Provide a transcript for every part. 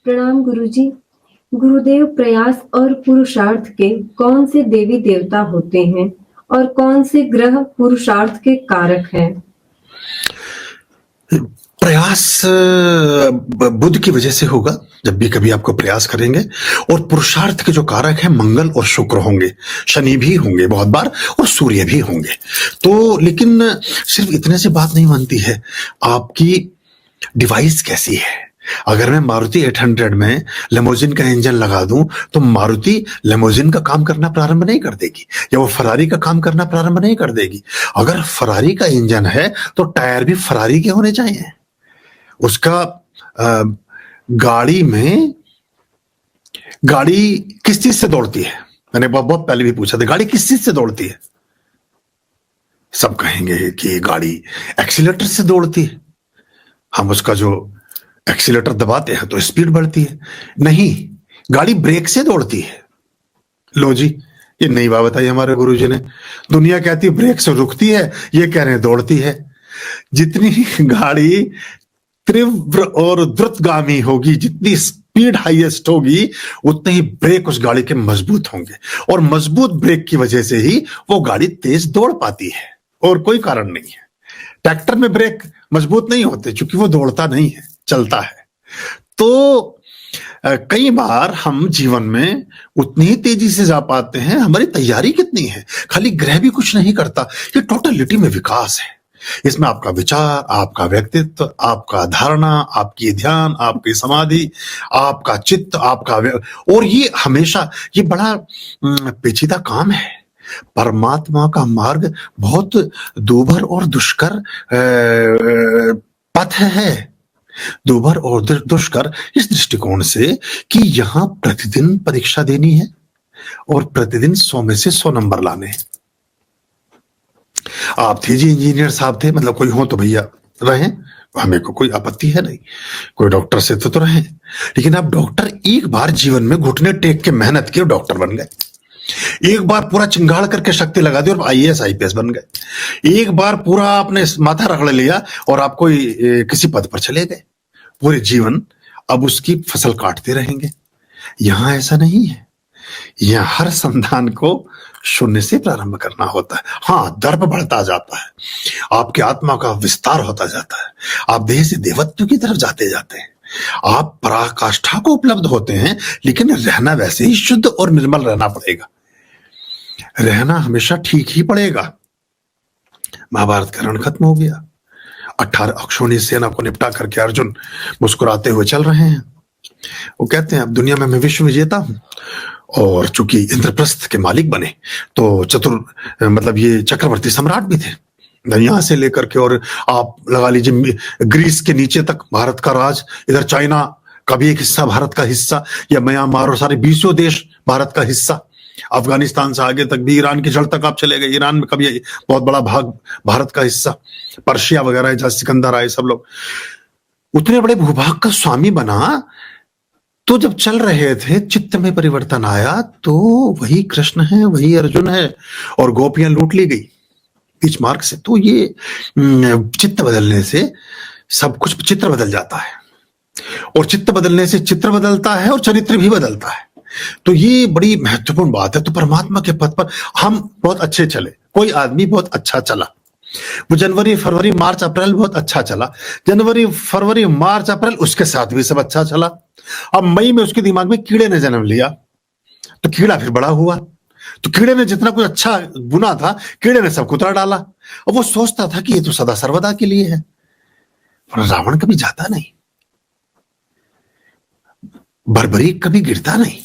प्रणाम गुरुजी। गुरुदेव, प्रयास और पुरुषार्थ के कौन से देवी देवता होते हैं और कौन से ग्रह पुरुषार्थ के कारक हैं? प्रयास बुध की वजह से होगा जब भी कभी आपको प्रयास करेंगे। और पुरुषार्थ के जो कारक हैं मंगल और शुक्र होंगे, शनि भी होंगे बहुत बार, और सूर्य भी होंगे। तो लेकिन सिर्फ इतने से बात नहीं बनती है, आपकी डिवाइस कैसी है। अगर मैं मारुति 800 में लेमोजिन का इंजन लगा दूं तो मारुति लेमोजिन का काम करना प्रारंभ नहीं कर देगी, या वो फरारी का काम करना प्रारंभ नहीं कर देगी। अगर फरारी का इंजन है तो टायर भी फरारी के होने चाहिए। उसका गाड़ी किस चीज से दौड़ती है? मैंने बहुत पहले भी पूछा था, गाड़ी किस चीज से दौड़ती है? सब कहेंगे कि गाड़ी एक्सीलेटर से दौड़ती है। हम उसका जो एक्सीलेटर दबाते हैं तो स्पीड बढ़ती है। नहीं, गाड़ी ब्रेक से दौड़ती है। लो जी, ये नई बात बताई हमारे गुरुजी ने। दुनिया कहती है ब्रेक से रुकती है, ये कह रहे हैं दौड़ती है। जितनी गाड़ी तीव्र और द्रुतगामी होगी, जितनी स्पीड हाईएस्ट होगी, उतने ही ब्रेक उस गाड़ी के मजबूत होंगे, और मजबूत ब्रेक की वजह से ही वो गाड़ी तेज दौड़ पाती है, और कोई कारण नहीं है। ट्रैक्टर में ब्रेक मजबूत नहीं होते क्योंकि वो दौड़ता नहीं है, चलता है। तो कई बार हम जीवन में उतनी ही तेजी से जा पाते हैं। हमारी तैयारी कितनी है, खाली ग्रह भी कुछ नहीं करता। ये टोटलिटी में विकास है। इसमें आपका विचार, आपका व्यक्तित्व, आपका धारणा, आपकी ध्यान, आपकी समाधि, आपका चित्त, और ये हमेशा ये बड़ा पेचीदा काम है। परमात्मा का मार्ग बहुत दूभर और दुष्कर पथ है। दूभर और दुष्कर इस दृष्टिकोण से कि यहां प्रतिदिन परीक्षा देनी है और प्रतिदिन 100 में से 100 नंबर लाने हैं। आप थे जी, इंजीनियर साहब थे, मतलब कोई हो तो भैया रहें, हमें को कोई आपत्ति है नहीं। कोई डॉक्टर से तो रहें, लेकिन आप डॉक्टर एक बार जीवन में घुटने टेक के मेहनत किए, डॉक्टर बन गए। एक बार पूरा चिंगाड़ करके शक्ति लगा दी और आईएएस आईपीएस बन गए। एक बार पूरा आपने माथा रगड़ लिया और आप कोई किसी पद पर चले गए। पूरे जीवन अब उसकी फसल काटते रहेंगे। यहां ऐसा नहीं है। यह हर संतान को शून्य से प्रारंभ करना होता है। हाँ, दर्प बढ़ता जाता है, आपकी आत्मा का विस्तार होता जाता है, आप देह से देवत्व की तरफ जाते जाते हैं, आप पराकाष्ठा को उपलब्ध होते हैं। लेकिन रहना वैसे ही शुद्ध और निर्मल रहना पड़ेगा। रहना हमेशा ठीक ही पड़ेगा। महाभारत का रण खत्म हो गया। 18 अक्षौणी सेना को निपटा करके अर्जुन मुस्कुराते हुए चल रहे हैं। वो कहते हैं अब दुनिया में मैं विश्व विजेता हूं, और चूंकि इंद्रप्रस्थ के मालिक बने तो मतलब ये चक्रवर्ती सम्राट भी थे। यहां से लेकर के और आप लगा लीजिए ग्रीस के नीचे तक भारत का राज, इधर चाइना का भी एक हिस्सा भारत का हिस्सा, या म्यांमार और सारे 20 देश भारत का हिस्सा, अफगानिस्तान से आगे तक भी, ईरान की जड़ तक आप चले गए, ईरान में कभी बहुत बड़ा भाग भारत का हिस्सा, पर्शिया वगैरह जहां सिकंदर आए, सब लोग उतने बड़े भूभाग का स्वामी बना। तो जब चल रहे थे चित्त में परिवर्तन आया तो वही कृष्ण है, वही अर्जुन है, और गोपियां लूट ली गई बीच मार्ग से। तो ये चित्त बदलने से सब कुछ चित्र बदल जाता है, और चित्त बदलने से चित्र बदलता है और चरित्र भी बदलता है। तो ये बड़ी महत्वपूर्ण बात है। तो परमात्मा के पथ पर हम बहुत अच्छे चले, कोई आदमी बहुत अच्छा चला, वो जनवरी फरवरी मार्च अप्रैल बहुत अच्छा चला, जनवरी फरवरी मार्च अप्रैल उसके साथ भी सब अच्छा चला। अब मई में उसके दिमाग में कीड़े ने जन्म लिया, तो कीड़ा फिर बड़ा हुआ। तो कीड़े ने जितना कुछ अच्छा बुना था, कीड़े ने सब कुतरा डाला। और वो सोचता था कि ये तो सदा सर्वदा के लिए है। पर रावण कभी जाता नहीं, बर्बरीक कभी गिरता नहीं,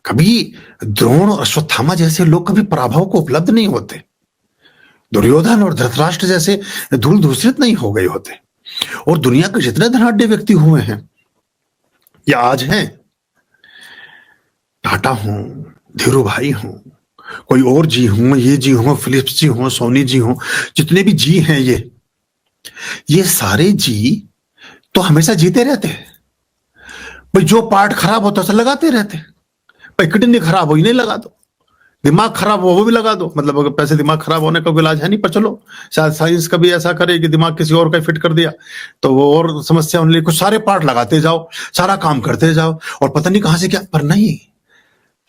कभी द्रोण और अश्वत्थामा जैसे लोग कभी पराभव को उपलब्ध नहीं होते, दुर्योधन और धृतराष्ट्र जैसे धूल धूसरित नहीं हो गए होते। और दुनिया के जितने धनाढ्य व्यक्ति हुए हैं या आज हैं, टाटा हो, धीरू भाई हो, कोई और जी हो, ये जी हो, फिलिप्स जी हो, सोनी जी हो, जितने भी जी हैं, ये सारे जी तो हमेशा जीते रहते हैं। भाई जो पार्ट खराब होता है लगाते रहते हैं। भाई किडनी खराब हो, नहीं लगा दो। दिमाग खराब हो वो भी लगा दो, मतलब अगर पैसे दिमाग खराब होने का कोई इलाज है नहीं, पर चलो शायद साइंस कभी ऐसा करे कि दिमाग किसी और का फिट कर दिया तो वो और समस्या होने लगी। कुछ सारे पार्ट लगाते जाओ, सारा काम करते जाओ और पता नहीं कहां से क्या। पर नहीं,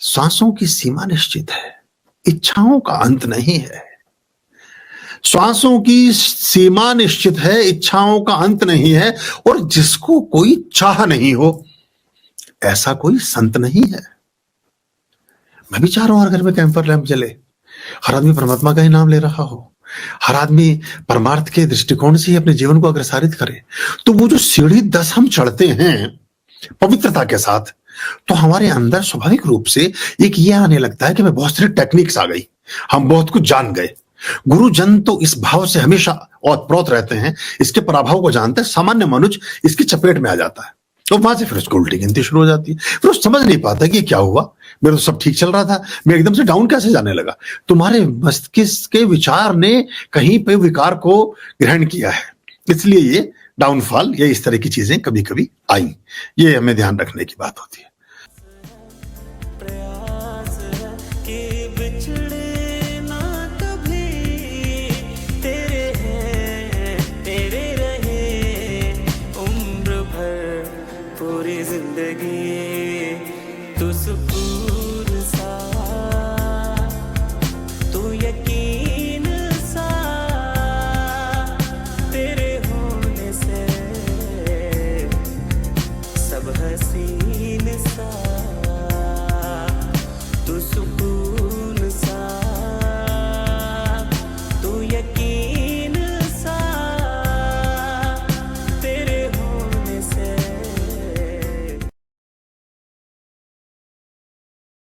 सांसों की सीमा निश्चित है, इच्छाओं का अंत नहीं है। श्वासों की सीमा निश्चित है, इच्छाओं का अंत नहीं है। और जिसको कोई चाह नहीं हो ऐसा कोई संत नहीं है। मैं भी चाह रहा हूं हर घर में कैंपर लैंप जले, हर आदमी परमात्मा का ही नाम ले रहा हो, हर आदमी परमार्थ के दृष्टिकोण से ही अपने जीवन को अग्रसारित करे। तो वो जो सीढ़ी 10 हम चढ़ते हैं पवित्रता के साथ, तो हमारे अंदर स्वाभाविक रूप से एक ये आने लगता है कि मैं बहुत सारी टेक्निक्स आ गई, हम बहुत कुछ जान गए। गुरुजन तो इस भाव से हमेशा ओतप्रोत रहते हैं, इसके प्रभाव को जानते हैं। सामान्य मनुष्य इसकी चपेट में आ जाता है, तो वहां से फिर उसको उल्टी गिनती शुरू हो जाती है। फिर वो समझ नहीं पाता कि क्या हुआ, मेरा तो सब ठीक चल रहा था, मैं एकदम से डाउन कैसे जाने लगा। तुम्हारे मस्तिष्क के विचार ने कहीं पे विकार को ग्रहण किया है, इसलिए ये डाउनफॉल या इस तरह की चीजें कभी कभी आई। ये हमें ध्यान रखने की बात होती है।